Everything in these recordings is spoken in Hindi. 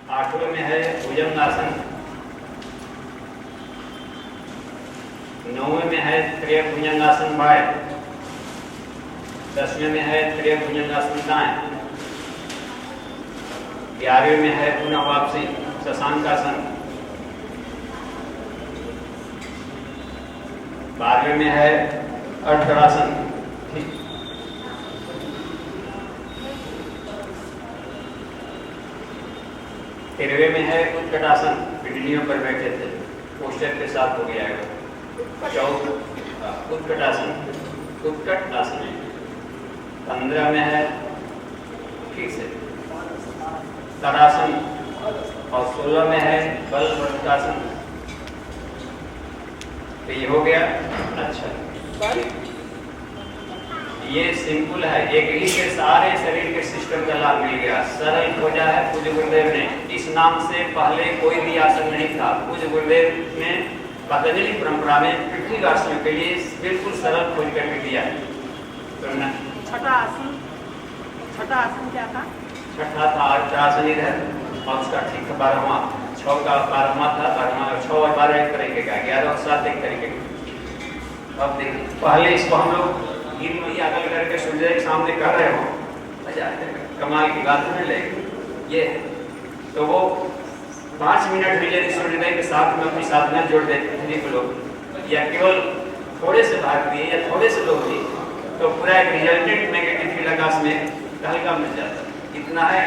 8वें में है भुजंगासन, 9वें में है त्रिभुजंगासन बाएं, 10वें में है त्रिभुजंगासन दाएं, 11वें में है पुनः वापसी शशांकासन, 12वें में है अर्धरासन, 13वें में है उत्कटासन, पिंडलियों पर बैठे थे, पोस्टर के साथ हो गया है। उत्कटासन, उत्कट आसन। 15 में है ठीक से ताड़ासन और 16 में है बलवत्तासन। तो ये हो गया। अच्छा, ये सिंपल है, एक ही के सारे शरीर के सिस्टम का लाभ मिल गया। सरल खोजा है पूज्य गुरुदेव ने। इस नाम से पहले कोई भी आसन नहीं था। पूज्य गुरुदेव ने पतंजलि परंपरा में पृथ्वी आसन के लिए बिल्कुल सरल खोज करके दिया है। तो छठा आसन, छठा आसन क्या था? छठा था अर्चासन इधर, और उसका ठीक था 12वां। 6 का 12वां था, 12वां 6 और 12 एक तरीके का, 11 और 7 एक तरीके का। अब देखिए, पहले इसको हम लोग गिर में अगल करके सूर्य के सामने कर रहे हो, मजा आ जाएगा, कमाल की बात नहीं लगेगी। ये तो वो 5 मिनट में यदि सूर्योदय के साथ में अपनी साधना जोड़ देते हैं को लोग, या केवल थोड़े से भाग दिए या थोड़े से लोग दिए, तो पूरा एक रिजल्टेंट नेगेटिव फील्ड आकाश में हल्का मिल जाता है। इतना है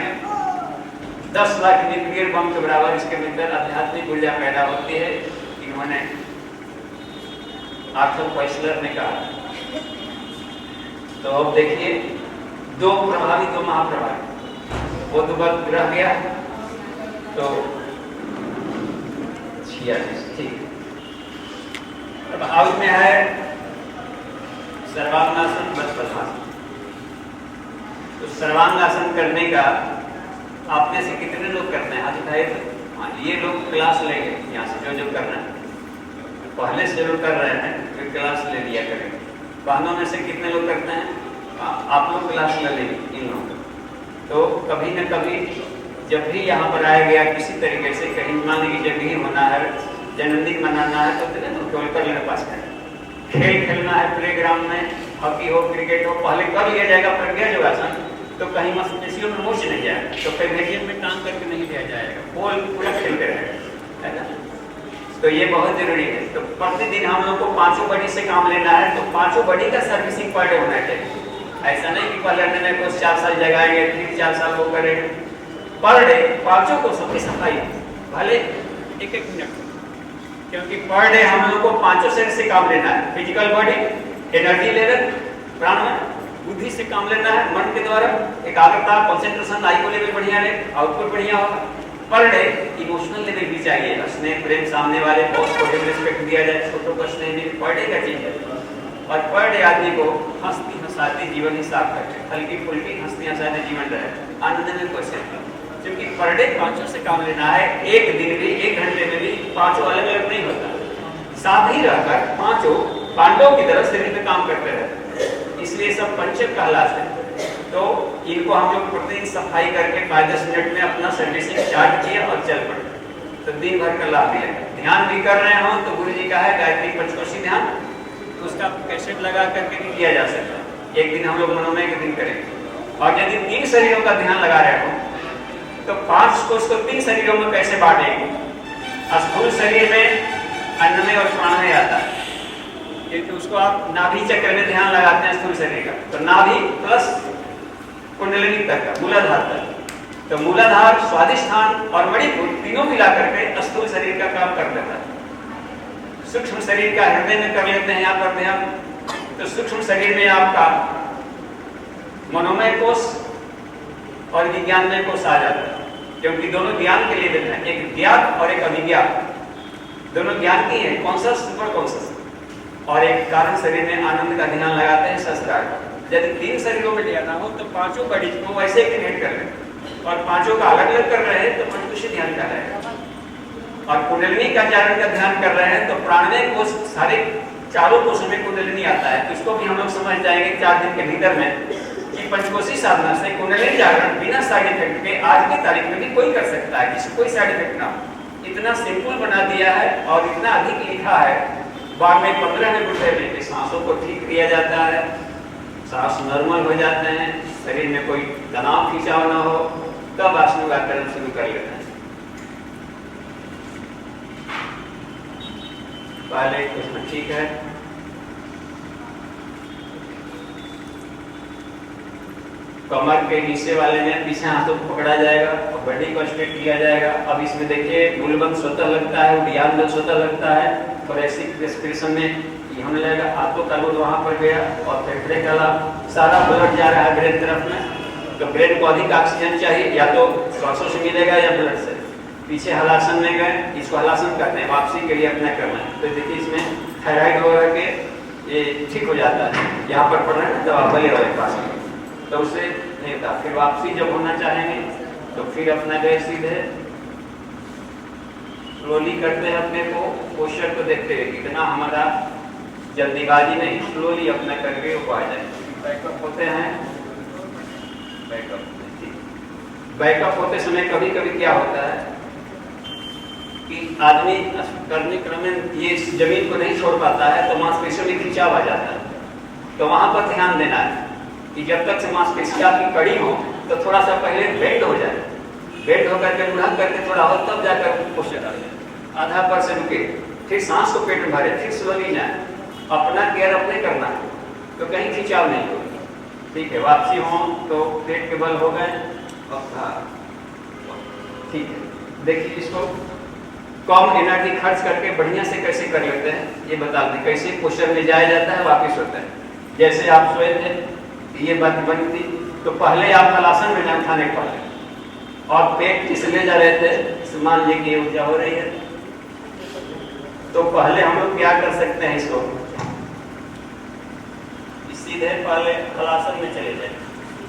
10 लाख न्यूक्लियर बम के बराबर इसके भीतर आध्यात्मिक ऊर्जा पैदा होती है। इन्होंने आर्थर पैसलर ने कहा। तो अब देखिए, 2 प्रभावी 2 महाप्रभावी, वो दुबक रह गया तो 46 ठीक। अब आउट में है सर्वांगासन पद्मासन। तो सर्वांगासन करने का आप में से कितने लोग करते हैं? हाथ उठाइए तो। हाँ, ये लोग क्लास लेंगे यहाँ से, जो करना है पहले से लोग कर रहे हैं, फिर क्लास ले लिया करेंगे। बहनों में से कितने लोग करते हैं? आप लोग क्लास ले लेंगे इन लोगों। तो कभी न कभी जब भी यहाँ पर आया गया किसी तरीके से, कहीं मान लीजिए जब भी होना है, जन्मदिन मनाना है, तो कर मेरे पास खेल खेलना है प्लेग्राउंड में, हॉकी हो क्रिकेट हो, पहले कर लिया जाएगा प्रज्ञा योगासन। तो कहीं मांसपेशियों में मोच नहीं जाएगा, तो पेवेलियन में काम करके नहीं लिया जाएगा, पूरा खेलते रहेगा, है ना। तो ये बहुत जरूरी है। तो प्रतिदिन हम लोग को 5 बॉडी से काम लेना है, तो 5 बॉडी का सर्विसिंग पर डे होना चाहिए। ऐसा नहीं कि पहले अपने को 4 साल जगाएंगे फिर 4 साल वो करेंगे। पर डे 5 को सबकी सफाई, भले 1-1 मिनट, क्योंकि पर डे हम लोग को 5 सेट से काम लेना है। फिजिकल बॉडी, एनर्जी लेवल, प्राण, बुद्धि से काम लेना है, मन के द्वारा एकाग्रता, कंसंट्रेशन, आईक्यू लेवल बढ़िया रहे, आउटपुट बढ़िया होगा। पर डे इमोशनल लेवल भी चाहिए, स्नेह प्रेम, सामने वाले बॉस को रिस्पेक्ट दिया जाए, छोटों को स्नेह भी पर डे का चीज है। और पर डे आदमी को हंसती हंसाती जीवन ही साफ रखे, हल्की फुल्की हंसती हंसाते जीवन रहे, आनंद में कोई, क्योंकि पर डे 5 से काम लेना है। एक दिन भी, 1 घंटे में भी 5 अलग अलग नहीं होता, साथ ही रहकर 5 पांडवों की तरह शरीर में काम करते रहते, इसलिए सब पंचक कहलाते हैं। तो इनको हम लोग प्रतिदिन सफाई करके 5-10 मिनट में अपना सर्विसिंग स्टार्ट किया और चल पड़े, तो दिन भर का लाभ मिलेगा। ध्यान भी कर रहे हो तो गुरु जी का है गायत्री पंचकोशी ध्यान, उसका कैसेट लगा करके भी किया जा सकता है। एक दिन हम लोग मनोमय के दिन करेंगे। और यदि 3 शरीरों का ध्यान लगा रहे हो तो 5 कोष को 3 शरीरों में कैसे बांटेंगे? स्थूल शरीर में अन्नमय और प्राणमय आता है, क्योंकि उसको आप नाभि चक्र में ध्यान लगाते हैं स्थूल शरीर का, तो नाभि प्लस कुंडलिनी तक का, मूलाधार तक। तो मूलाधार, स्वादिष्ठान और मणिपुर तीनों मिला करके स्थूल शरीर का काम कर देता है। सूक्ष्म शरीर का हृदय में कर लेते हैं यहाँ पर ध्यान, तो सूक्ष्म शरीर में आपका मनोमय कोष और विज्ञानमय कोष आ जाता है, क्योंकि दोनों ज्ञान के लिए देते हैं, एक ज्ञात और एक अभिज्ञात, दोनों ज्ञान की है, कॉन्शस सुपर कॉन्शस। और एक कारण शरीर में आनंद का ध्यान लगाते हैं, सहस्त्रार। यदि 3 शरीरों में लिया ना हो तो 5 बॉडी को वैसे क्रिएट कर रहे हैं, और 5 का अलग अलग कर रहे हैं तो पंचकोशी ध्यान कर रहे हैं, और कुंडलिनी का चारण का ध्यान कर रहे हैं तो प्राणमय कोष, सारे 4 कोषों में कुंडलिनी आता है। तो इसको भी हम लोग समझ जाएंगे 4 दिन के भीतर में कि पंचकोशी साधना से कुंडलिनी जागरण बिना साइड इफेक्ट के आज की तारीख में भी कोई कर सकता है, जिसको कोई साइड इफेक्ट ना हो। इतना सिंपल बना दिया है और इतना अधिक लिखा है। बाद में 15 घंटे में सांसों को ठीक किया जाता है, सांस नॉर्मल हो जाते हैं, शरीर में कोई तनाव खिंचाव ना हो, तब आसनों का कर्म शुरू कर लेते हैं। पहले इसमें ठीक है, कमर के नीचे वाले में पीछे हाथों को पकड़ा जाएगा और बॉडी को स्ट्रेट किया जाएगा। अब इसमें देखिए मूलबंध स्वतः लगता है, उद्यान बल स्वतः लगता है, थोरेसिक रेस्पिरेशन में ये होने लगेगा। हाथों का लोड वहां पर गया और फेफड़े का सारा ब्लड जा रहा है ब्रेन तरफ में, तो ब्रेन को अधिक ऑक्सीजन चाहिए, या तो श्वासों से मिलेगा या ब्लड से। पीछे हलासन में गए, इसको हलासन करते हैं, वापसी के लिए अपना करना है। तो देखिए इसमें थायराइड वगैरह के ये ठीक हो जाता है, यहाँ पर पड़ रहा है दवा बले वाले पास में, तो उससे नहीं होता। फिर वापसी जब होना चाहेंगे तो फिर अपना गए सीधे स्लोली करते हैं अपने को, पोस्चर को देखते हुए कितना हमारा जल्दीबाजी नहीं, स्लोली अपना करके वो आ जाए। बैकअप होते हैं, बैकअप होते समय कभी कभी क्या होता है कि आदमी करने क्रम में ये जमीन को नहीं छोड़ पाता है, तो मांसपेशियों में खिंचाव आ जाता है। तो वहां पर ध्यान देना है कि जब तक से मांसपेशियां आपकी कड़ी हो तो थोड़ा सा पहले बेंड हो जाए, बेंड होकर के बुढ़ा करके थोड़ा हो, तब जाकर पोस्चर आ जाए। आधा पर से रुके, फिर सांस को पेट में भरे, फिर स्लोली जाए। अपना केयर अपने करना है, तो कहीं खिंचाव नहीं हो। ठीक है, वापसी हो तो पेट के बल हो गए, ठीक है। देखिए इसको कम एनर्जी खर्च करके बढ़िया से कैसे कर लेते हैं ये बता दें, कैसे पोस्चर में जाया जाता है, वापिस होता है। जैसे आप सोए थे, ये बात बनी थी, तो पहले आप हलासन में जाए खाने के पहले, और पेट फिसले जा रहे थे, मान लीजिए कि ऊर्जा हो रही है, तो पहले हम लोग क्या कर सकते हैं, इसको सीधे पहले हलासन में चले जाए।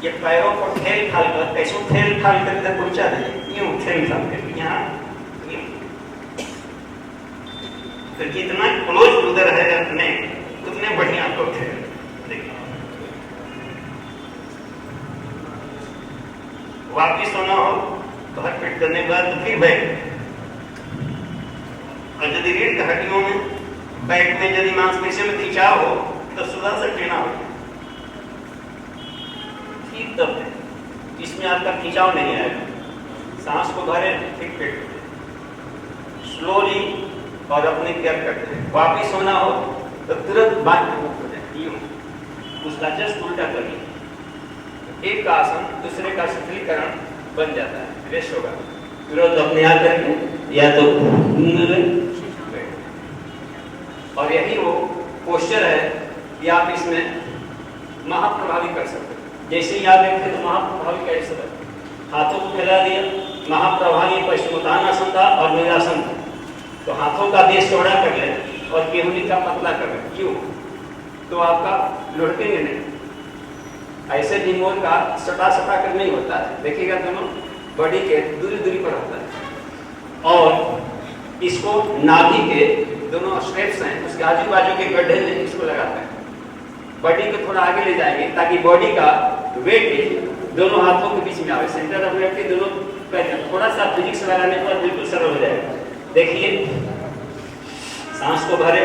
ये पैरों को ठेल ठाल कर, कैसे ठेल ठाल करके पहुंचा दें, यूं ठेल ठाल कर यहाँ, तो जितना क्लोज उधर है अपने उतने बढ़िया को ठेल। देखिए वापिस होना हो तो हाथ फिट करने के बाद फिर बैठ, और यदि रीढ़ की हड्डियों में बैक में यदि मांसपेशियों में खिंचाव हो तो सुबह से टेढ़ा हो, ठीक तब है, इसमें आपका खिंचाव नहीं आएगा। सांस को भरे, फिर पेट स्लोली और अपने केयर करते हैं। वापिस होना हो तो तुरंत बांध के मुक्त हो जाए, यूं उसका जस्ट उल्टा करिए। एक का आसन दूसरे का शिथिलीकरण बन जाता है, रेस्ट होगा। तुरंत अपने आप करके या तो, और यही वो पोस्चर है कि आप इसमें महाप्रभावी कर सकते हैं। जैसे ही आप देखते तो महाप्रभावी कैसे है, हाथों को फैला दिया, महाप्रभावी पश्चिमोत्तानासन था और वीरासन था, तो हाथों का बेस चौड़ा कर ले और केहुली का पतला कर ले, क्यों? तो आपका लुढ़केंगे नहीं। ऐसे निमोर का सटा कर नहीं होता है, देखिएगा दोनों बॉडी के दूरी दूरी पर होता है, और इसको नाभि के दोनों स्ट्रेप्स हैं, उसके आजू बाजू के गड्ढे में इसको लगाते हैं। बॉडी को थोड़ा आगे ले जाएंगे ताकि बॉडी का वेट दोनों हाथों के बीच में आवे, सेंटर ऑफ ग्रेविटी दोनों पैर, थोड़ा सा फिजिक्स लगाने पर बिल्कुल सरल हो जाएगा। देखिए सांस को भरे,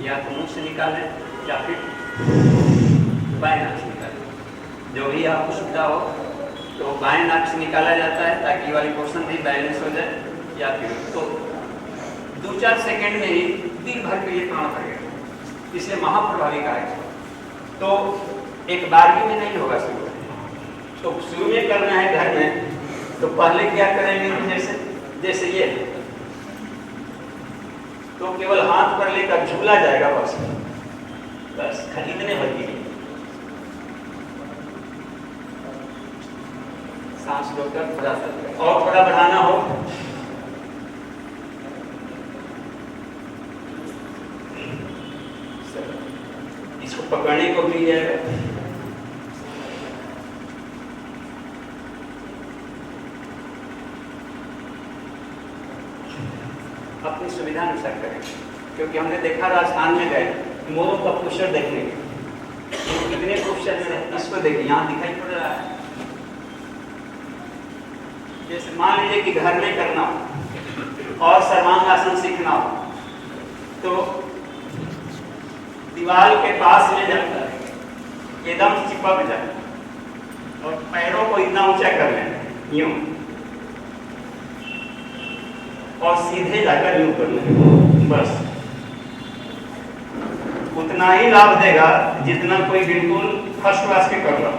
या तो मुंह से निकालें या फिर बाएं नाक से निकालें, जो भी आपको सुविधा हो। तो बाएं नाक से निकाला जाता है ताकि वाली पोर्शन भी बैलेंस हो जाए, या फिर तो 2-4 सेकंड में ही दिन भर के लिए प्राण करेगा, इसलिए महाप्रभावी का है। तो एक बार भी में नहीं होगा शुरू, तो शुरू में करना है घर में, तो पहले क्या करेंगे, जैसे ये, तो केवल हाथ पर लेकर झूला जाएगा, बस खाली इतने भर की सांस रोककर थोड़ा सा और थोड़ा बढ़ाना हो, इसको पकड़ने को मिल जाएगा। अपनी सुविधा अनुसार करें, क्योंकि हमने देखा राजस्थान में गए मोरों का पोस्टर देखने के, कितने पोस्टर में इसको देखिए यहाँ दिखाई पड़ रहा है। जैसे मान लीजिए कि घर में करना हो और सर्वांगासन सीखना हो तो दीवार के पास में जाता है, एकदम चिपक जाए और पैरों को इतना ऊंचा कर लेना यूं और सीधे जाकर यूं कर लेना, बस उतना ही लाभ देगा जितना कोई बिल्कुल फर्स्ट क्लास के कर रहा।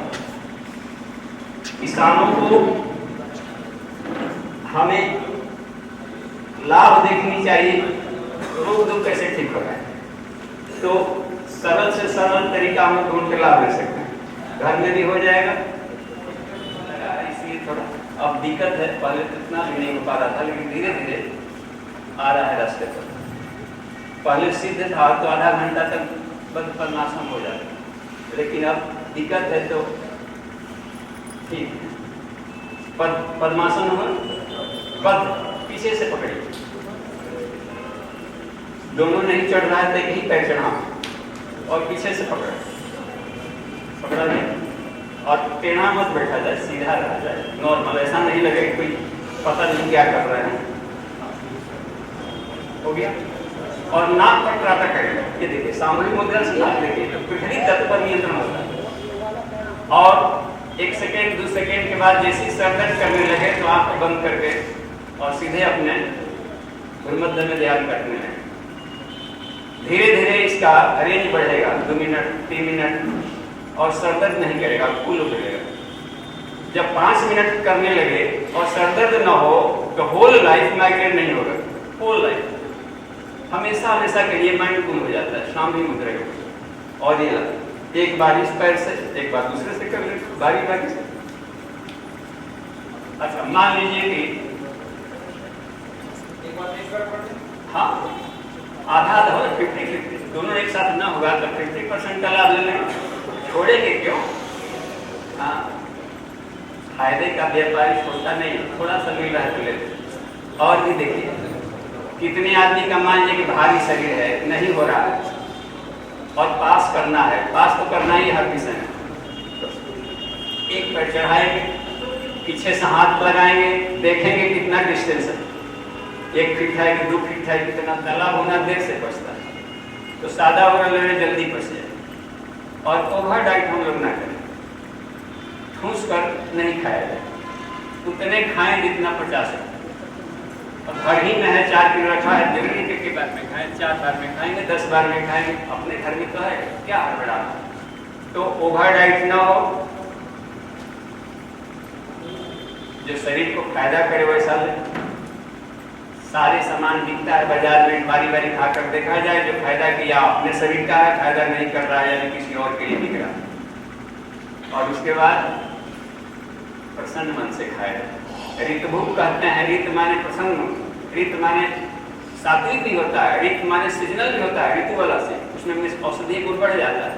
किसानों को हमें लाभ देखनी चाहिए, रोग दुख कैसे ठीक हो रहा है, तो सरल से सरल तरीका हम ढूंढ के लाभ ले सकते हैं, घर में भी हो जाएगा। इसलिए थोड़ा अब दिक्कत है, पहले तो इतना भी नहीं हो पा रहा था, लेकिन धीरे धीरे आ रहा है रास्ते पर। पहले सीधे था तो आधा घंटा तक बस पद्मासन हो जाता, लेकिन अब दिक्कत है तो ठीक पद्मासन हो, पद पीछे से पकड़िए, दोनों नहीं चढ़ रहा है तो एक ही पैर चढ़ा और पीछे से पकड़ा जाए और टेढ़ा मत बैठा जाए, सीधा रह जाए नॉर्मल, ऐसा नहीं लगे कोई पता नहीं क्या कर रहे हैं। हो गया। और नाक पर प्रातः करेंगे, ये देखिए सामूहिक मुद्रा से नाक देखिए तो पृथ्वी तत्व पर नियंत्रण होता है। और 1 सेकेंड 2 सेकेंड के बाद जैसे सर दर्द करने लगे तो आंख बंद करके और सीधे अपने गुरुमध्य में ध्यान करने लगे। धीरे धीरे इसका रेंज बढ़ेगा, 2 मिनट 3 मिनट और सर दर्द नहीं करेगा, कूल उठेगा। जब 5 मिनट करने लगे और सर दर्द न हो तो होल लाइफ माइग्रेन नहीं होगा, होल लाइफ हमेशा हमेशा के लिए माइंड कूल हो जाता है। शाम ही मुद्रा और ये एक बार इस पैर से एक बार दूसरे से कर ले, बारी बारी से। अच्छा मान लीजिए कि हाँ आधा आधा हो, 50-50 दोनों एक साथ ना होगा तो 50% का लाभ ले लेंगे, छोड़ेंगे क्यों? हाँ फायदे का व्यापारी छोड़ता नहीं, थोड़ा सा मिल रहा है तो लेते। और भी देखिए कितने आदमी का मान लीजिए कि भारी शरीर है, नहीं हो रहा है और पास करना है, पास तो करना ही हर विषय में, एक पैर चढ़ाएंगे, पीछे से हाथ लगाएंगे, देखेंगे कितना डिस्टेंस है, 1 फीट है कि 2 फीट है, कितना तालाब होना देर से पचता है, तो सादा ओवरल लेने जल्दी पच जाए। और ओवर डाइट हम लोग ना करें, ठूस कर नहीं खाया जाए, उतने खाएं जितना पचा सकते। और घर ही में है 4 किलो रखा है, जरूरी के बार में खाएं, 4 बार में खाएंगे, 10 बार में खाएंगे, अपने घर में तो है, क्या हड़बड़ा। तो ओवर डाइट ना हो, जो शरीर को फायदा करे वैसा ले। सारे सामान बिकता है बाजार में, बारी बारी खाकर देखा जाए जो फायदा किया अपने शरीर का है, फायदा नहीं कर रहा है, यानी किसी और के लिए बिक रहा है। और उसके बाद प्रसन्न मन से खाए। ऋतभुक कहते हैं, ऋत माने प्रसन्न, ऋत माने सात्विक भी होता है, ऋत माने सीजनल भी होता है, ऋतु वाला से, उसमें औषधीय गुण बढ़ जाता है।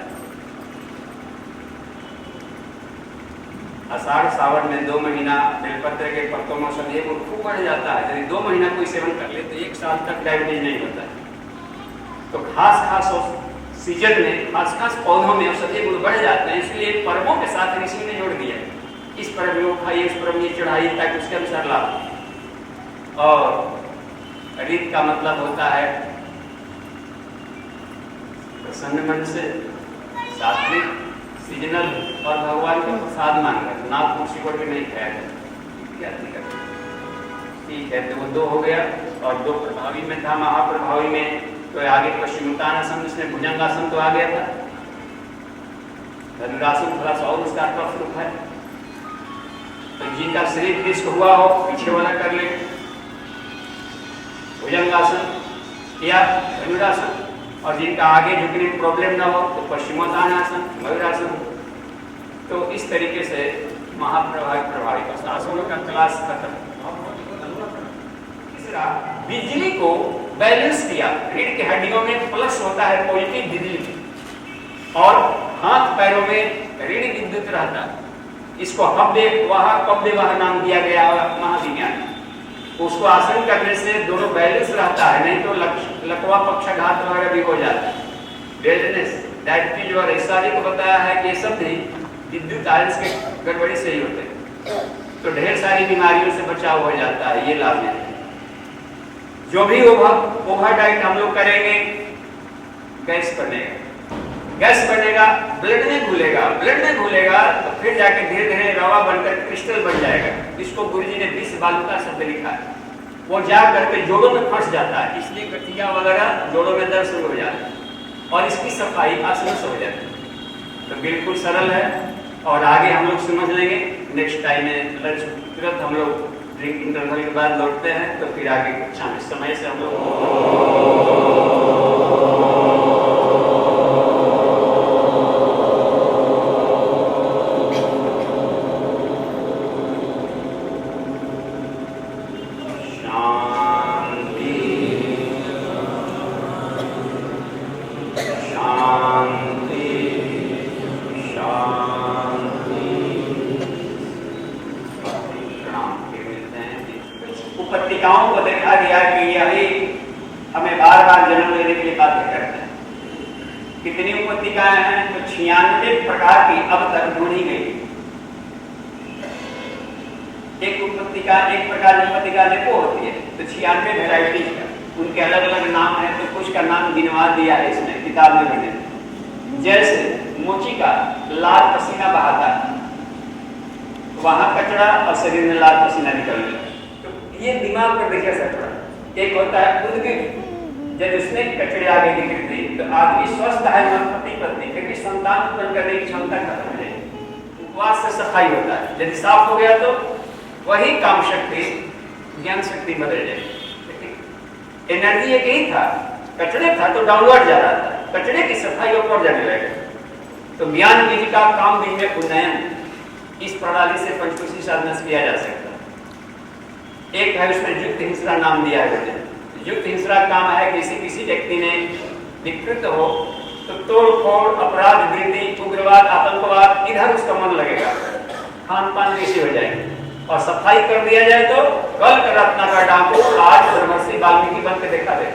आषाढ़ सावन में 2 महीना बेलपत्र के पत्तों में औषधीय गुण खूब बढ़ जाता है। यदि 2 महीना कोई सेवन कर ले तो 1 साल तक डायबिटीज नहीं होता है। तो खास सीजन में खास पौधों में औषधीय गुण बढ़ जाते हैं, इसलिए पर्वों के साथ ऋषि ने जोड़ दिया, इस पर्व में वो खाइए, इस पर्व में चढ़ाइए, ताकि उसके अनुसार लाभ। और ऋत का मतलब होता है प्रसन्न मन से, सात्विक, सीजनल और भगवान का प्रसाद मानकर, नाथ तुलसी को भी नहीं खाया जाता। ठीक है, तो वो 2 हो गया। और 2 प्रभावी में था, महाप्रभावी में तो आगे पश्चिमोत्तानासन, जिसमें भुजंगासन तो आ गया था। धनुरासन थोड़ा सा और उसका टफ रूप है, तो जिनका शरीर डिस्क हुआ हो पीछे वाला कर ले, भुजंगासन या धनुरासन। और जिनका आगे झुकने में प्रॉब्लम ना हो तो पश्चिमोत्तानासन, मयूरासन। तो इस तरीके से महाप्रभावी का आसनों का क्लास खत्म। तीसरा, बिजली को बैलेंस किया। रीढ़ की हड्डियों में प्लस होता है, पॉजिटिव बिजली, और हाथ पैरों में ऋण विद्युत रहता है। इसको हव्य वाह कव्य वाह नाम दिया गया महाविज्ञान। उसको आसन करने से दोनों बैलेंस रहता है, नहीं तो लकवा पक्षाघात वगैरह भी हो जाता है। डेल्टनेस, डायबिटीज और ऐसा को बताया है कि ये सब भी विद्युत आयंस के गड़बड़ी से ही होते हैं, तो ढेर सारी बीमारियों से बचाव हो जाता है। ये लाभ है। जो भी ओवर डाइट हम लोग करेंगे, गैस बनेगा, ब्लड में घुलेगा, तो फिर जाके धीरे धीरे रवा बनकर क्रिस्टल बन जाएगा। इसको गुरुजी ने विष बालुका शब्द लिखा है। वो जा करके जोड़ों में फंस जाता है, इसलिए गठिया वगैरह जोड़ों में दर्द शुरू हो जाता है, और इसकी सफाई आसान से हो जाती है। तो बिल्कुल सरल है, और आगे हम लोग समझ लेंगे। नेक्स्ट टाइम में लंच तुरंत हम लोग ड्रिंक इंटरवल के बाद लौटते हैं, तो फिर आगे कक्षा में समय से हम लोग उपपत्तिकाओं को देखा गया कि यही हमें बार बार जन्म लेने के लिए बाध्य करते हैं। कितनी उपपत्तिकाएं हैं? तो 96 प्रकार की अब तक ढूंढी गई। एक प्रकार की उपपत्तिका देखो होती है, तो 96 वेराइटीज का उनके अलग अलग नाम है। तो कुछ का नाम गिनवा दिया है इसमें किताब में बने। जैसे मोची का लाल पसीना बहाता है, वहां कचरा और शरीर में लाल पसीना निकल गया। ये दिमाग पर देखिए असर पड़ा। एक होता है उद्गित, जब उसमें कचरे आगे निकल गई तो आदमी स्वस्थ है, पति फिर भी संतान उत्पन्न करने की क्षमता खत्म हो जाएगी। उपवास से सफाई होता है, यदि साफ हो गया तो वही काम शक्ति ज्ञान शक्ति बदल जाएगी। एनर्जी एक ही था, कचरे था तो डाउनवर्ड जा रहा था, कचरे की सफाई ऊपर जाने लगेगा। तो ज्ञान बीज का काम बीज में उन्नयन, इस प्रणाली से पंचकोशी साधना से किया जा सकता है। एक है उसमें युक्त हिंसरा नाम दिया है। युक्त हिंसरा काम है कि किसी व्यक्ति ने विकृत हो तो तोड़ फोड़, अपराध, वृद्धि, उग्रवाद, आतंकवाद, इधर उसका मन लगेगा, खान पान कैसे हो जाएंगे। और सफाई कर दिया जाए तो कल का रत्नाकर डाकू आज ब्रह्मर्षि वाल्मीकि बन के देखा दे।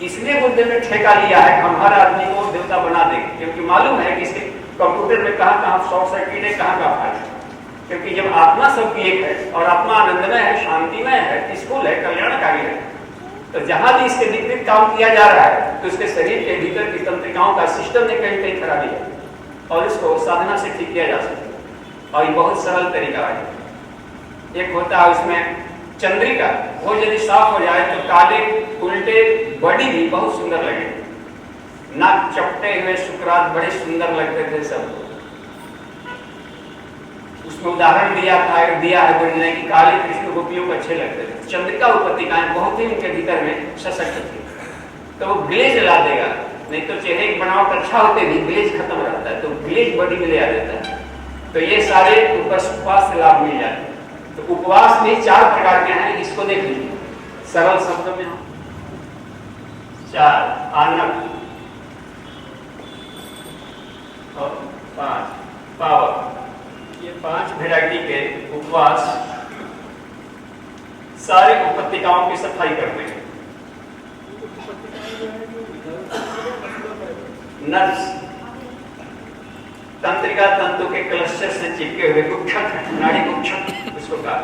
इसलिए बुद्ध ने ठेका लिया है कि हम हर आदमी को देवता बना देंगे, क्योंकि मालूम है कि इसके कंप्यूटर में कहाँ शॉर्ट सर्किट है, कहाँ फाल्ट। क्योंकि जब आत्मा सबकी एक है और आत्मा आनंदमय है, शांतिमय है, पीसफुल है, कल्याणकारी है, तो जहां भी इसके विपरीत काम किया जा रहा है तो उसके शरीर के भीतर की तंत्रिकाओं का सिस्टम में कहीं कहीं खराबी है, और इसको साधना से ठीक किया जा सकता है। और ये बहुत सरल तरीका है। एक होता है उसमें चंद्रिका, वो यदि साफ हो जाए तो काले उल्टे बॉडी भी बहुत सुंदर लगे। नाक चपटे हुए शुक्रात बड़े सुंदर लगते थे सब। उसमें उदाहरण दिया है गुरु ने कि काले कृष्ण गोपियों को अच्छे लगते थे। चंद्रिका उपपत्तिकाएं बहुत ही उनके भीतर में सशक्त थी, तो वो ग्लेज ला देगा। नहीं तो चेहरे की बनावट अच्छा होते भी ग्लेज खत्म रहता है, तो ग्लेज बॉडी में ले आ देता है। तो ये सारे उपवास से लाभ मिल जाते हैं। तो उपवास में 4 प्रकार के हैं, इसको देख लीजिए सरल शब्दों में। 4 आनक और 5 पावर। ये 5 वैरायटी के उपवास सारे उपपत्तिकाओं की सफाई करते हैं। नर्व्स, तंत्रिका तंतु के क्लस्टर से चिपके हुए कुक्षक, नाड़ी कुक्षक उसको कहा।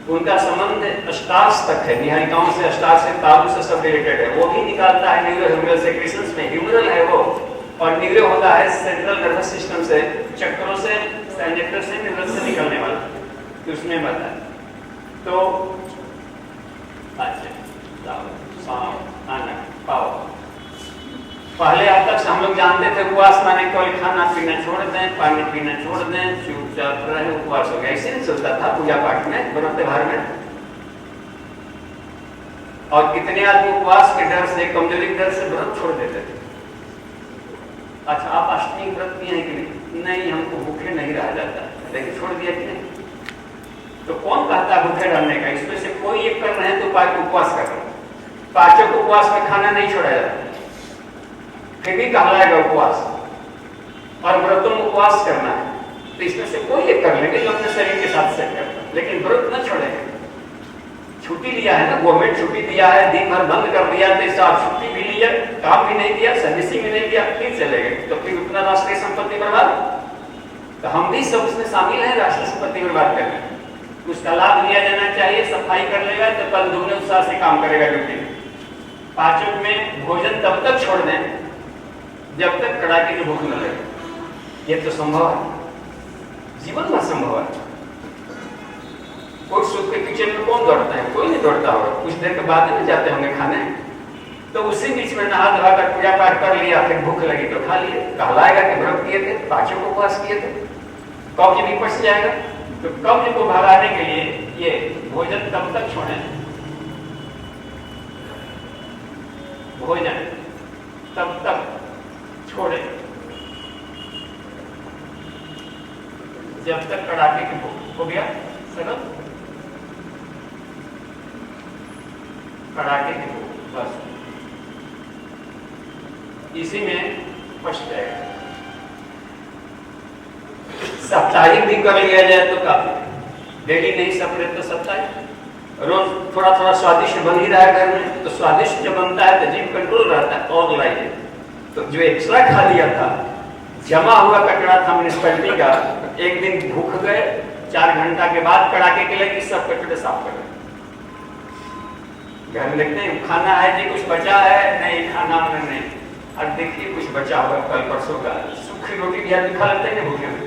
उनका संबंध अष्टाश तक है, निहारिकाओं से, अष्टाश से, तालु से सब रिलेटेड है। वो भी निकालता है न्यूरोह्यूमरल सेक्रेशंस में। ह्यूमरल है वो, और न्यूरो होता है सेंट्रल नर्वस सिस्टम से, चक्रों से, साइनेप्टर से, न्यूरल से निकलने वाला, तो उसमें बता है। तो पहले अब तक हम लोग जानते थे उपवास माने केवल खाना पीना छोड़ दें, पानी पीना छोड़ दें, चुपचाप रहे, उपवास हो गया। ऐसे नहीं चलता था पूजा पाठ में, व्रत त्योहार में। और कितने आदमी उपवास के डर से, कमजोरी के डर से व्रत छोड़ देते थे। अच्छा, आप अष्टमी व्रत किए हैं कि नहीं? नहीं, हमको भूखे नहीं रहा जाता, लेकिन छोड़ दिया कि नहीं? तो कौन कहता है भूखे रहने का? इसमें से कोई एक कर रहे हैं तो उपवास कर रहे हैं। पाचक उपवास में खाना नहीं छोड़ा जाता, फिर भी कहलाएगा उपवास। और व्रतों में उपवास करना है, तो इसमें से कोई एक कर लेंगे जो अपने शरीर के साथ सेट करता है, लेकिन व्रत न छोड़ेंगे। छुट्टी लिया है ना, गवर्नमेंट छुट्टी दिया है, दिन भर बंद कर दिया, तो इससे आप छुट्टी भी लिया, काम भी नहीं किया, सर्विसिंग भी नहीं किया, फिर चले गए, तो फिर उतना राष्ट्रीय संपत्ति बर्बाद। तो हम भी सब उसमें शामिल हैं राष्ट्रीय संपत्ति बर्बाद करने। उसका लाभ लिया जाना चाहिए, सफाई कर लेगा तो कल दुगने उत्साह से काम करेगा ड्यूटी में। पांचों में भोजन तब तक छोड़ दें जब तक कड़ाके की भूख न लगे। ये तो संभव है, जीवन में संभव है। कोई सूप के किचन में कौन दौड़ता है? कोई नहीं दौड़ता होगा, कुछ देर के बाद में जाते होंगे खाने। तो उसी बीच में नहा धोआ कर पूजा पाठ कर लिया, फिर भूख लगी तो खा लिए। कहलाएगा कि व्रत किए थे, पांचों को उपवास किए थे। कब्ज भी पच जाएगा। तो कब्ज को भगाने के लिए ये भोजन तब तक छोड़ें, भोजन तब तक छोड़े जब तक कड़ाके की भूख। हो गया सरल? कड़ाके की भूख, बस इसी में पच जाएगा। साप्ताहिक भी कर लिया जाए तो काफी, डेली नहीं सेपरेट तो साप्ताहिक। रोज थोड़ा थोड़ा स्वादिष्ट बन ही रहा है घर में, तो स्वादिष्ट जब बनता है तो जीभ कंट्रोल रहता है। और लाइए तो जो एक्स्ट्रा खा लिया था, जमा हुआ कचरा था म्यूनिसिपैलिटी का, एक दिन भूख गए, 4 घंटा के बाद कड़ाके के लिए सब कचरे साफ कर घर में देखते हैं खाना है जी, कुछ बचा है नहीं, खाना नहीं, अब देखिए कुछ बचा हुआ कल परसों का, सूखी रोटी भी आदमी खा लेते हैं भूखे में।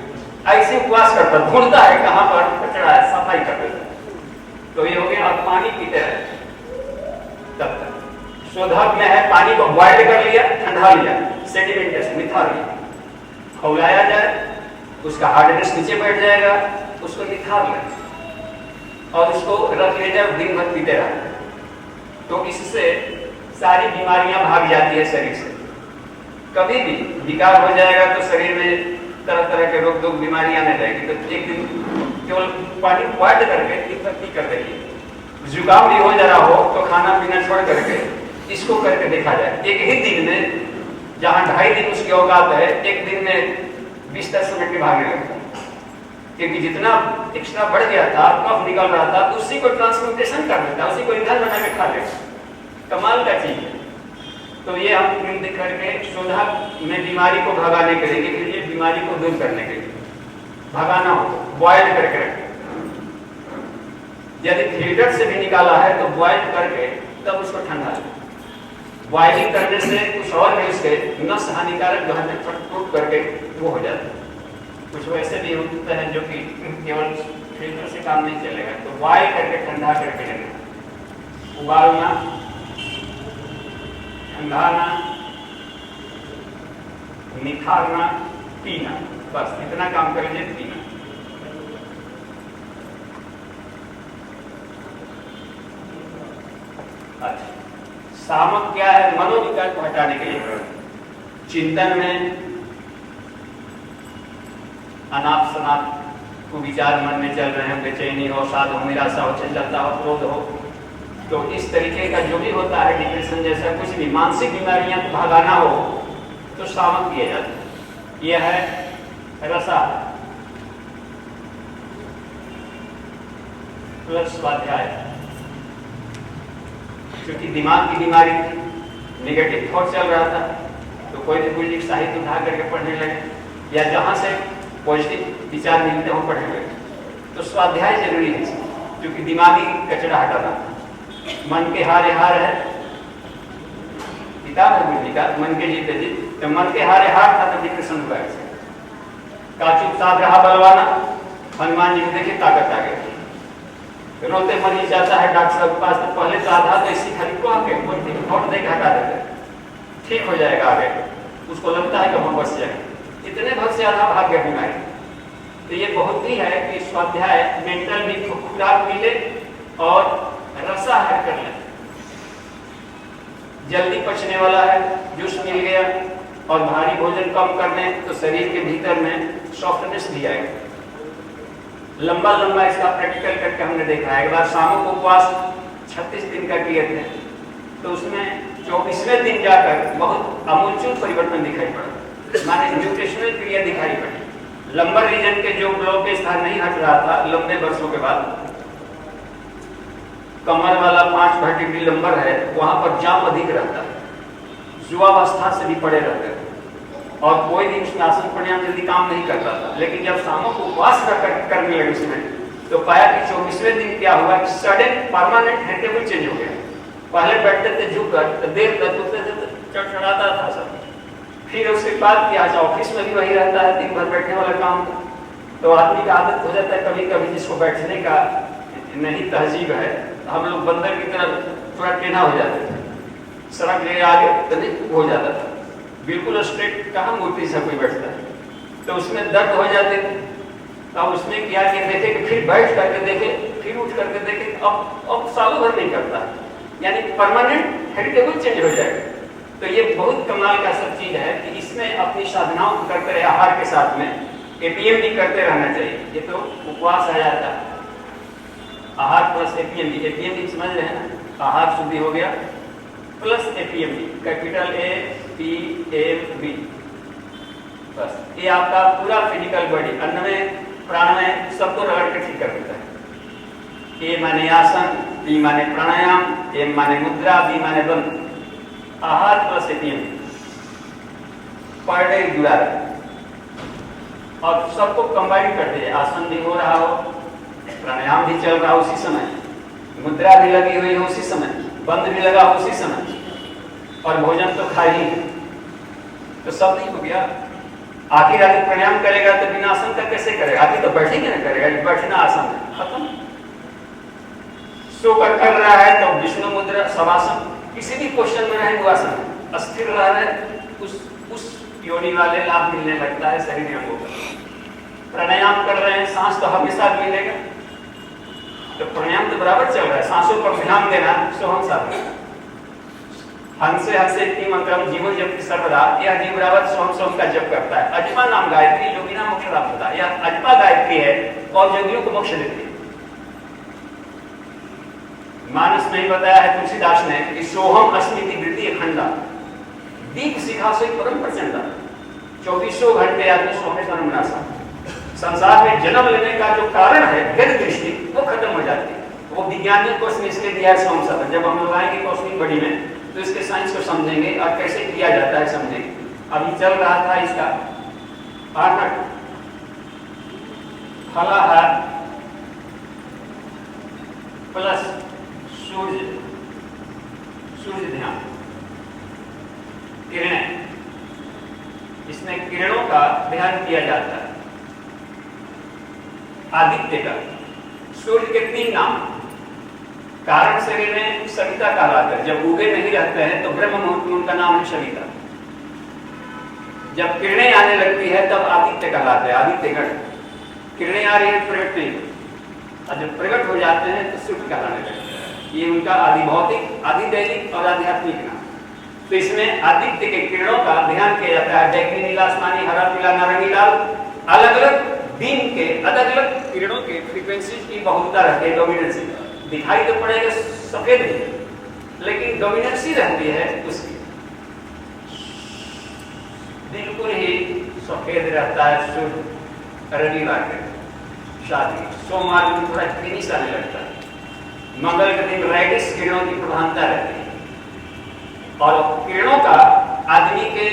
ऐसे उपवास करता ढूंढता है कहाँ पर कचरा है, सफाई कर देता है। तो ये हो गया। अब पानी पीते हैं तब तक शोधक में है, पानी को बॉइल कर लिया, ठंडा लिया, सेडिमेंटेशन निथार लिया, खौलाया जाए, उसका हार्डनेस नीचे बैठ जाएगा, उसको निथार लें और उसको रख ले जाए, दिन भर पीते रहे। तो इससे सारी बीमारियां भाग जाती है शरीर से। कभी भी विकार हो जाएगा तो शरीर में तरह तरह के रोग रोग बीमारियां आने लगेगी। तो एक दिन केवल पानी बॉइल करके पत्ती कर देगी। जुकाम भी हो जा रहा हो तो खाना पीना छोड़ करके इसको करके देखा जाए। एक ही दिन में, जहां 2.5 दिन उसकी औकात है, एक दिन में 20-10 मिनट के भागने लगता है, क्योंकि जितना एक्स्ट्रा बढ़ गया था, कफ निकल रहा था, तो उसी को ट्रांसपोर्टेशन कर देता, उसी को ईंधन बना के खा लेता। कमाल का चीज है। तो ये हम देख करके शोधक में बीमारी को भगाने के लिए, बीमारी को दूर करने के लिए भगाना हो तो बॉयल करके रखें। यदि फिल्टर से भी निकाला है तो बॉयल करके तब उसको ठंडा लें। बॉइलिंग करने से कुछ और भी उसके नस हानिकारक जो है टूट करके वो हो जाता है। कुछ वैसे भी होते हैं जो कि केवल फिल्टर से काम नहीं चलेगा, तो बॉयल करके ठंडा करके लेना, उबालना, ठंडाना, निखारना, पीना, बस इतना काम कर लीजिए। पीना अच्छा, सामक क्या है? मनोविकार को हटाने के लिए चिंतन में अनाप शनाप को विचार मन में चल रहे हैं, बेचैनी हो, साध हो, निराशा हो, चंचलता हो, क्रोध हो, तो इस तरीके का जो भी होता है, डिप्रेशन जैसा कुछ भी मानसिक बीमारियां को भगाना हो तो सामक किए जाते हैं। यह है रसा प्लस स्वाध्याय। क्योंकि दिमाग की बीमारी थी, नेगेटिव थॉट चल रहा था, तो कोई भी बुजुर्ग साहित्य उठा करके पढ़ने लगे, या जहां से पॉजिटिव विचार मिलते हो पढ़ने लगे। तो स्वाध्याय जरूरी है, क्योंकि दिमागी कचरा हटाना। मन के हारे हार है, किताब है बुद्धि का, मन के जीते जीत। तो मन के हारे हार था तो डिप्रेशन हुआ। का चुपचाप रहा बलवाना, हनुमान जी को देखिए ताकत आ गई। रोते मरीज जाता है डॉक्टर साहब के पास, तो पहले तो आधा तो इसी खरीद को आके वोट दे के हटा देते, ठीक हो जाएगा आगे, उसको लगता है कि हम बच जाएंगे। इतने भर से आधा भाग गया बीमारी। तो ये बहुत ही है कि स्वाध्याय मेंटल भी खुराक मिले और रसाहार कर ले, जल्दी पचने वाला है, जूस मिल गया, और भारी भोजन कम करने तो शरीर के भीतर में सॉफ्टनेस भी आएगा। लंबा लंबा इसका प्रैक्टिकल करके हमने देखा है। एक बार शामों को उपवास 36 दिन का किए थे, तो उसमें 24वें दिन जाकर बहुत आमूलचूल परिवर्तन दिखाई पड़ा, माने न्यूट्रिशनल क्रिया दिखाई पड़ी। लंबर रीजन के जो ब्लॉकेज था नहीं हट रहा था लंबे वर्षों के बाद, कमर वाला 5 वर्टिब्रल नंबर है, वहां पर जाम अधिक रहता है, युवावस्था से भी पड़े रहते हैं और कोई भी उसमें आसन प्राणायाम जल्दी काम नहीं करता था। लेकिन जब शामों को उपवास करने लगे उसमें, तो पाया कि 24वें दिन क्या हुआ कि सडन परमानेंट हेरिटेबल चेंज हो गया। पहले बैठते थे झुक कर, तो देर तक उठते थे तो चढ़चढ़ाता था सब। फिर उसके बाद क्या, आज ऑफिस में भी वही रहता है, दिन भर बैठने वाला काम, तो आदमी का आदत हो जाता है कभी कभी जिसको बैठने का नहीं तहजीब है। हम लोग बंदर की तरफ थोड़ा टेढ़ा हो जाते थे, सड़क ले आगे तो नहीं हो जाता था, बिल्कुल स्ट्रेट कहाँ मूर्ति से कोई बैठता है, तो उसमें दर्द हो जाते थे। अब उसने क्या किया, देखे कि फिर बैठ करके देखे, फिर उठ करके देखे, अब सालों भर नहीं करता, यानी परमानेंट हेरिटेबल चेंज हो जाएगा। तो ये बहुत कमाल का सब चीज है कि इसमें अपनी साधनाओं को करते रहे, आहार के साथ में एपीएम भी करते रहना चाहिए। ये तो उपवास आ जाता है, आहार प्लस एपीएम भी, एपीएम भी समझ रहे हैं ना, आहार शुद्धि हो गया प्लस एपीएम भी, कैपिटल APMB, बस ये आपका पूरा फिजिकल बॉडी, अन्न में प्राण में सबको रगड़ के ठीक कर देता है। ए माने आसन, बी माने प्राणायाम, एम माने मुद्रा, बी माने बंद, आहार प्लस एपीएम पर डे जुड़ा रहे और सबको कंबाइन कर दे। आसन भी हो रहा हो, प्राणायाम भी चल रहा हो उसी समय, मुद्रा भी लगी हुई हो उसी समय, बंद भी लगा उसी समय, और भोजन तो खा ही, तो सब नहीं हो गया। आखिर आदमी प्राणायाम करेगा तो बिना आसन का कैसे करेगा, आखिर तो बैठेंगे ना करेगा, बैठना आसन है, खत्म। सोकर कर रहा है तो विष्णु मुद्रा, शवासन, किसी भी क्वेश्चन में रहे वो आसन, अस्थिर रह रहे उस योनि वाले लाभ मिलने लगता है शरीर अंगों का। प्राणायाम कर रहे हैं, सांस तो हमेशा मिलेगा, तो प्राणायाम तो बराबर चल रहा है, सांसों पर ध्यान देना सोहम साधना। हंसे हंसे इति मंत्रम जीवन जप सर्वदा, यह जीव बराबर सोहम सोहम का जप करता है। अजपा नाम गायत्री योगिना मोक्ष प्राप्त होता है, यह अजपा गायत्री है और योगियों को मोक्ष देती है। मानस में बताया है तुलसीदास ने कि सोहम अस्मिति वृत्ति अखंडा, दीप शिखा से परम प्रचंडा, 2400 घंटे आदमी सोहम में मनासा। संसार में जन्म लेने का जो कारण है भेद दृष्टि, वो खत्म हो जाती है। वो विज्ञान कोर्स में इसलिए दिया है सोहम साधन। जब हम लोग आएंगे कौशल बड़ी में तो इसके साइंस को समझेंगे और कैसे किया जाता है समझेंगे। अभी चल रहा था इसका पाठक फलाहार प्लस सूर्य ध्यान, किरणें, इसमें किरणों का ध्यान किया जाता है। आदित्य का, सूर्य के 3 नाम, कारण शरीर में सविता कहलाता है, जब उगे नहीं रहते हैं तो ब्रह्म मुहूर्त में उनका नाम है सविता। जब किरणें आने लगती है तब आदित्य कहलाते हैं, आदित्यगण। किरणें आ रही है प्रकट नहीं, और जब प्रकट हो जाते हैं तो सूर्य कहलाने लगते हैं। ये उनका आदि भौतिक, आदि दैनिक और आध्यात्मिक नाम। तो इसमें आदित्य के किरणों का ध्यान किया जाता है। बैगनी, नीला, आसमानी, हरा, पीला, नारंगी, लाल, अलग अलग दिन के अलग अलग किरणों के फ्रीक्वेंसी की बहुलता रहती है, डोमिनेंसी। दिखाई तो पड़ेगा सफेद ही, लेकिन डोमिनेंसी रहती है उसकी, बिल्कुल ही सफेद रहता है सूर्य। रविवार के शादी, सोमवार को थोड़ा फिनिश आने लगता है, मंगल के दिन रेडिश किरणों की प्रधानता रहती है। और किरणों का आदमी के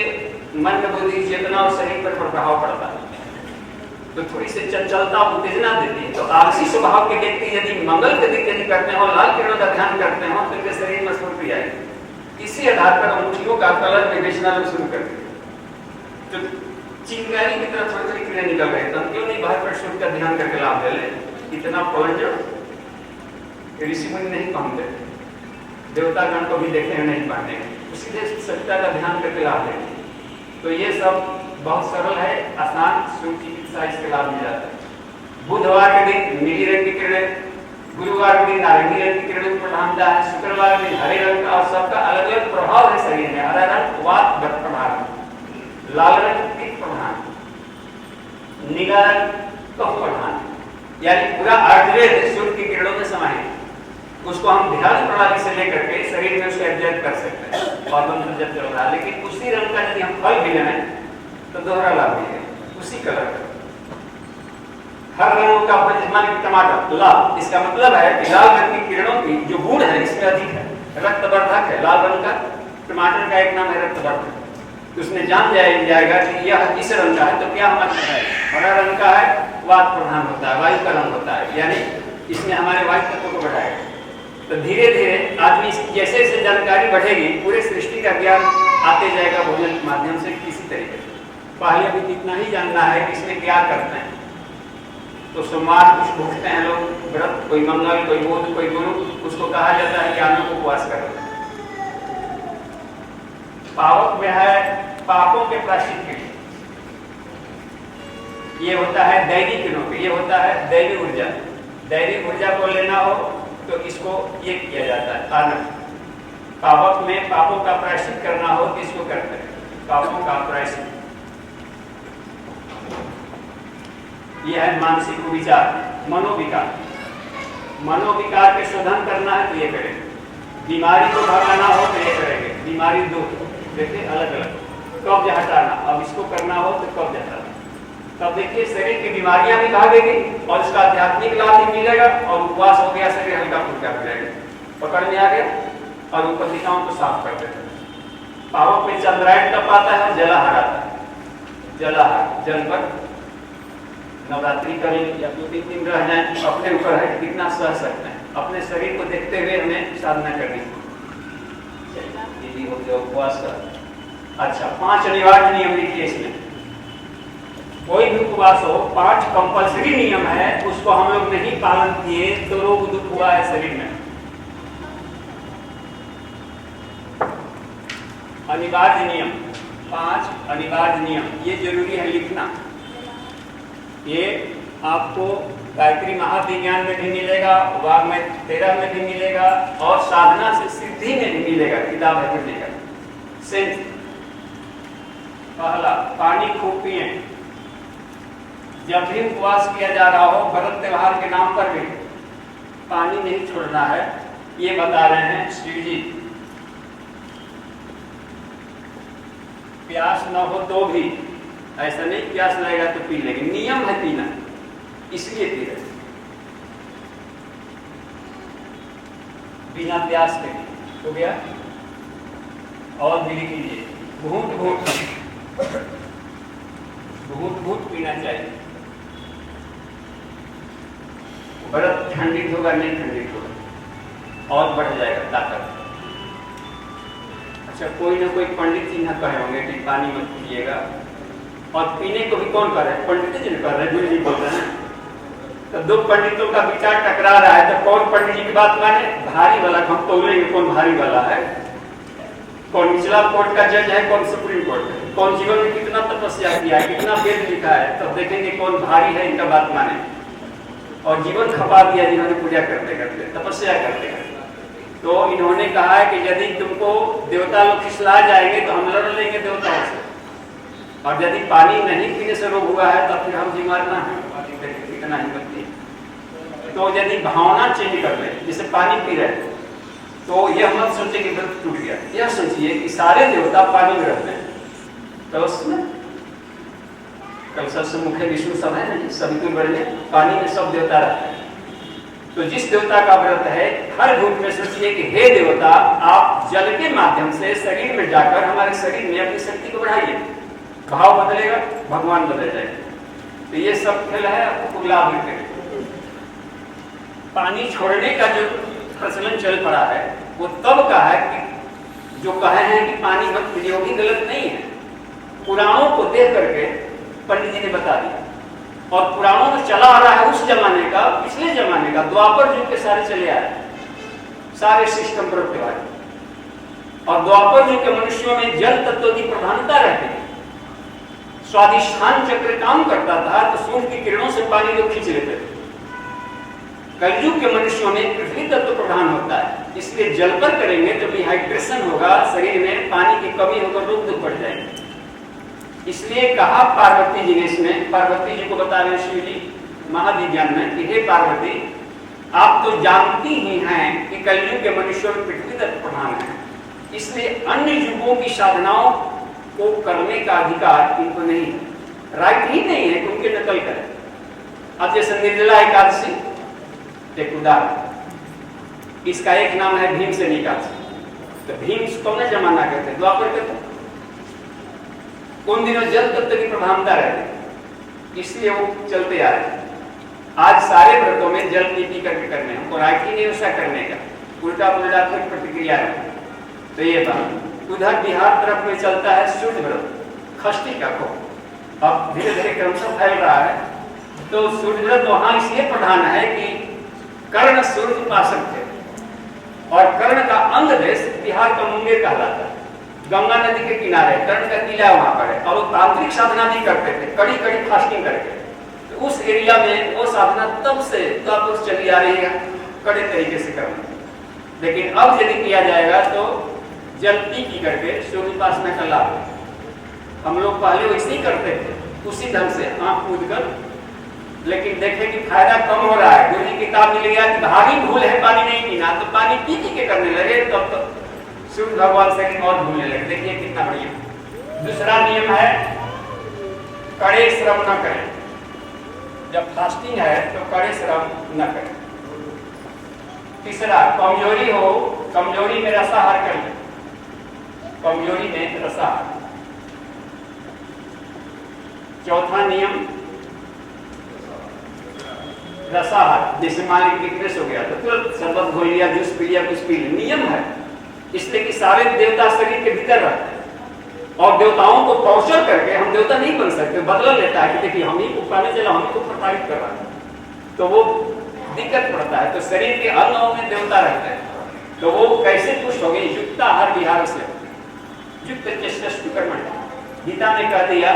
मन, बुद्धि, चेतना और शरीर पर प्रभाव पड़ता है, तो थोड़ी सी चंचलता, उत्तेजना देती है। तो आलसी स्वभाव के व्यक्ति यदि मंगल के दिन यदि करते हो, लाल किरणों का ध्यान करते हो, तो इनके शरीर में स्फूर्ति आएगी। इसी आधार पर अंगूठियों का कलर विवेचना लोग शुरू करते हैं। तो चिंगारी की तरफ थोड़ी थोड़ी किरणें निकल रही, तो क्यों नहीं बाहर पर सूर्य का ध्यान करके लाभ ले ले। इतना प्लंजर ऋषि मुनि नहीं पहनते, देवतागण को भी देखे हैं नहीं पहनते, उसी सविता का ध्यान करके लाभ ले। तो ये सब बहुत सरल है, आसान, सूर्य चिकित्सा इसके लाभ मिल जाता है। बुधवार के दिन नीली रंग की किरणें, गुरुवार के दिन नारंगी रंग की किरणें प्रधानता है, शुक्रवार के दिन हरे रंग का, और सबका अलग अलग प्रभाव है शरीर में। हरा रंग वात प्रधान, लाल रंग पित्त प्रधान, नीला रंग कफ प्रधान, यानी पूरा आयुर्वेद सूर्य की किरणों में समाहित। उसको हम ध्यान प्रणाली से लेकर के शरीर में उसको एडजस्ट कर सकते हैं और मंत्र जब चल रहा है। लेकिन उसी रंग का यदि हम फल भी लें तो दोहरा लाभ मिलेगा, उसी कलर का। हर रंगों का भंज मान के टमाटर लाल, इसका मतलब है कि लाल रंग की किरणों की जो गुण है इसमें अधिक है, रक्तवर्धक है। लाल रंग का टमाटर का एक नाम है रक्तवर्धक। तो उसने जान जाएगा कि यह इस रंग का है तो क्या हमारा है, हरा रंग का है, वात प्रधान होता है, वायु का रंग होता है, यानी इसमें हमारे वायु तत्व को बढ़ाएगा। तो धीरे धीरे आदमी जैसे जैसे जानकारी बढ़ेगी, पूरे सृष्टि का ज्ञान आते जाएगा भोजन के माध्यम से किसी तरीके से। पहले अभी इतना ही जानना है कि इसमें क्या करते हैं। तो सोमवार कुछ भूखते हैं लोग, व्रत, कोई मंगल, कोई बुध, कोई गुरु, उसको कहा जाता है कि आनंद को उपवास करो। पावक में है पापों के प्रायश्चित के लिए, ये होता है दैवी किरणों पे, ये होता है दैवी ऊर्जा। दैवी ऊर्जा को लेना हो तो इसको ये किया जाता है आनंद। पावक में पापों का प्रायश्चित करना हो तो इसको करते हैं, पापों का प्रायश्चित। यह है मानसिक विचार, मनोविकार। मनोविकार के शोधन करना है तो ये करेंगे, बीमारी को भगाना हो तो ये करेंगे, बीमारी दूर। देखिए अलग अलग, कब्ज हटाना, अब इसको करना हो तो कब्ज हटाना, तब देखिए शरीर की बीमारियां भी भागेगी और इसका आध्यात्मिक लाभ भी मिलेगा और उपवास हो गया, शरीर हल्का फुल्का हो जाएगा, पकड़ में आ गया और उपदिकाओं को साफ कर देता है। पावक में चंद्रायण कब आता है, जलाहार आता है। जलाहार जल पर नवरात्रि करें या 2-3 दिन रह जाए, अपने ऊपर है कितना सह सकते हैं, अपने शरीर को देखते हुए हमें साधना करनी है। यही हो गया उपवास का। अच्छा, 5 अनिवार्य नियम लिखिए इसमें। कोई भी उपवास हो, 5 कंपल्सरी नियम है, उसको हम लोग नहीं पालन किए तो रोग दुख हुआ है शरीर में। अनिवार्य नियम, 5 अनिवार्य नियम, ये जरूरी है लिखना। ये आपको गायत्री महाविज्ञान में भी मिलेगा, वाग्मय 13 में भी मिलेगा और साधना से सिद्धि में भी मिलेगा, किताब है पढ़ने का। सेंस पहला, पानी खूब पिए। जब भी उपवास किया जा रहा हो, व्रत त्योहार के नाम पर भी पानी नहीं छोड़ना है, ये बता रहे हैं शिव जी। प्यास न हो तो भी, ऐसा नहीं प्यास लगेगा तो पी लेंगे, नियम है पीना, इसलिए पी रहे। बिना प्यास के हो गया। और भी लिख लीजिए, घूंट घूंट पीना चाहिए। व्रत खंडित होगा नहीं खंडित होगा और बढ़ जाएगा ताकत। अच्छा, कोई ना कोई पंडित जी ना कहे होंगे कि पानी मत पीजिएगा, और पीने को भी कौन कर रहे हैं, पंडित जी ने कर रहे हैं, गुरु जी बोल रहे हैं। तो 2 पंडितों का विचार टकरा रहा है तो कौन पंडित जी की बात माने, भारी वाला हम तोलेंगे कौन भारी वाला है, कौन निचला कोर्ट का जज है, कौन सुप्रीम कोर्ट है, कौन जीवन में कितना तपस्या किया है, कितना वेद लिखा है, तब देखेंगे कौन भारी है इनका बात माने। और जीवन खपा दिया जिन्होंने पूजा करते करते, तपस्या करते करते। तो इन्होंने कहा है कि यदि तुमको देवता लोग खिसला जाएंगे तो हम लड़ लेंगे देवताओं से, और यदि पानी नहीं पीने से रोग हुआ है तो फिर हम बीमार ना हैं, इतना हिम्मत नहीं। तो यदि भावना चेंज कर ले, जैसे पानी पी रहे तो यह मत सोचे कि व्रत टूट गया, यह सोचिए कि सारे देवता पानी में रहते हैं। तो उसमें कल सबसे मुख्य विष्णु सब है ना, सभी को बढ़ने पानी में सब देवता रहते हैं। तो जिस देवता का व्रत है, हर घूंट में सोचिए कि हे देवता, आप जल के माध्यम से शरीर में जाकर हमारे शरीर में अपनी शक्ति को बढ़ाइए, भाव बदलेगा, भगवान बदल जाएगा। तो ये सब खेल है, आपको लाभ मिलेगा। पानी छोड़ने का जो प्रचलन चल पड़ा है वो तब का है कि जो कहे हैं कि पानी मत पीजिए, वो भी गलत नहीं है। पुराणों को देख करके पंडित जी ने बता दिया, और पुराणों में चला आ रहा है उस जमाने का, पिछले जमाने का, द्वापर युग के सारे चले आ रहे हैं, सारे सिस्टम पर व्यवहार। और द्वापर युग के मनुष्यों में जल तत्व की प्रधानता रहती है। स्वादिष्ठान चक्र काम करता था तो सूर्य की किरणों से पानी लोग खींच लेते थे। कलयुग के मनुष्यों में पृथ्वी तत्व प्रधान होता है, इसलिए जल पर करेंगे तो डिहाइड्रेशन होगा, शरीर में पानी की कमी होकर रोग दुख बढ़ जाएंगे। इसलिए कहा पार्वती जी ने, इसमें पार्वती जी को बता रहे शिव जी महाविज्ञान में कि हे पार्वती, आप तो जानती ही हैं कि कलयुग के मनुष्यों में पृथ्वी तत्व प्रधान है, इसलिए अन्य युगों की साधनाओं को करने का अधिकार इनको नहीं है, राइट ही नहीं है कि उनके नकल करें। अब जैसे निर्जला एकादशी एक उदाहरण, इसका एक नाम है भीमसेन एकादशी। तो भीम कौन जमाना कहते हैं? द्वापर कहते हैं। उन दिनों जल तत्व की प्रधानता रहती, इसलिए वो चलते आ रहे हैं। आज सारे व्रतों में जल पी पी करके करने हैं, और आखिर नहीं ऐसा करने का, उल्टा पुल्टा फिर प्रतिक्रिया है। तो ये बात उधर बिहार तरफ में चलता है सूर्य व्रत, खष्टी का को अब धीरे धीरे क्रमशः फैल रहा है। तो सूर्य व्रत वहां इसलिए प्रधान है कि कर्ण सूर्य उपासक थे, और कर्ण का अंग देश बिहार का मुंगेर कहलाता है। गंगा नदी के किनारे कर्ण का किला वहां पर है, और वो तांत्रिक साधना भी करते थे, कड़ी कड़ी फास्टिंग करके। तो उस एरिया में वो साधना तब से तब चली आ रही है, कड़े तरीके से करना। लेकिन अब यदि किया जाएगा तो जल पी की करके सूर्य उपासना का लाभ। हम लोग पहले वैसे ही करते थे, उसी ढंग से आंख कूद कर, लेकिन देखें कि फायदा कम हो रहा है। गुरु जी की किताब मिल गया कि भारी भूल है पानी नहीं पीना, तो पानी पी पी के करने लगे, तब तो सूर्य भगवान से और भूलने लगे। देखिए कितना बढ़िया। दूसरा नियम है कड़े श्रम न करें। जब फास्टिंग है तो कड़े श्रम न करें। तीसरा, कमजोरी हो, कमजोरी में रसाहार करें, कमजोरी में रसाहार। चौथा नियम रसाहार, जैसे मान लीजिए वीकनेस हो गया तो तुरंत शरबत घोल लिया, जूस पी लिया, कुछ पी लिया। नियम है, इसलिए कि सारे देवता शरीर के भीतर रहते हैं, और देवताओं को टॉर्चर करके हम देवता नहीं बन सकते। बदला लेता है कि देखिए हम ही को पाने चला, हम ही को प्रताड़ित कर रहा है, तो वो दिक्कत पड़ता है। तो शरीर के अंगों में देवता रहते हैं, तो वो कैसे पुष्ट हो गए? युक्ताहार विहार से, युक्त चेष्ट कर्मण। गीता ने कह दिया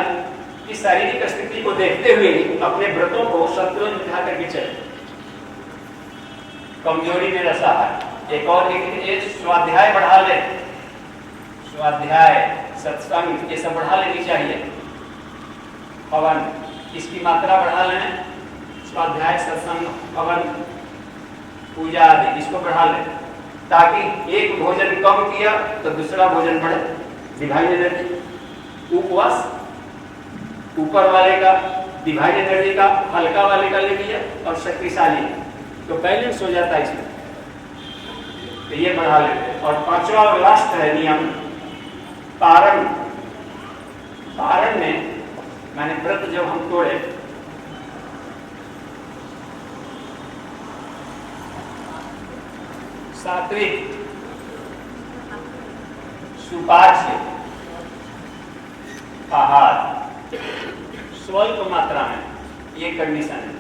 कि शारीरिक स्थिति को देखते हुए ही अपने व्रतों को संतुलन बिठा करके चले। कमजोरी में रसाहार। एक और एक स्वाध्याय बढ़ा ले, स्वाध्याय सत्संग ये सब बढ़ा लेनी चाहिए। हवन इसकी मात्रा बढ़ा लें, स्वाध्याय सत्संग हवन पूजा आदि इसको बढ़ा लें, ताकि एक भोजन कम किया तो दूसरा भोजन बढ़े, डिवाइन एनर्जी। उपवास ऊपर वाले का डिवाइन एनर्जी का, हल्का वाले का ले लिया, और शक्तिशाली तो बैलेंस हो जाता है इसमें। तो ये बढ़ा लेते। और पांचवा और लास्ट है नियम पारण। पारण में मैंने व्रत जब हम तोड़े, सात्विक, सुपाच्य आहार स्वल्प मात्रा में, ये कंडीशन है।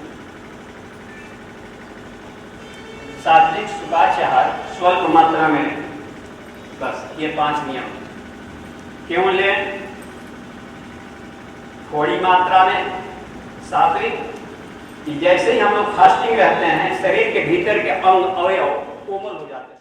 सात्विक सुपाच्य आहार स्वल्प मात्रा में, बस ये 5 नियम। क्यों ले? थोड़ी मात्रा में सात्विक, जैसे ही हम लोग फास्टिंग रहते हैं शरीर के भीतर के अंग अवयव कोमल हो जाते हैं।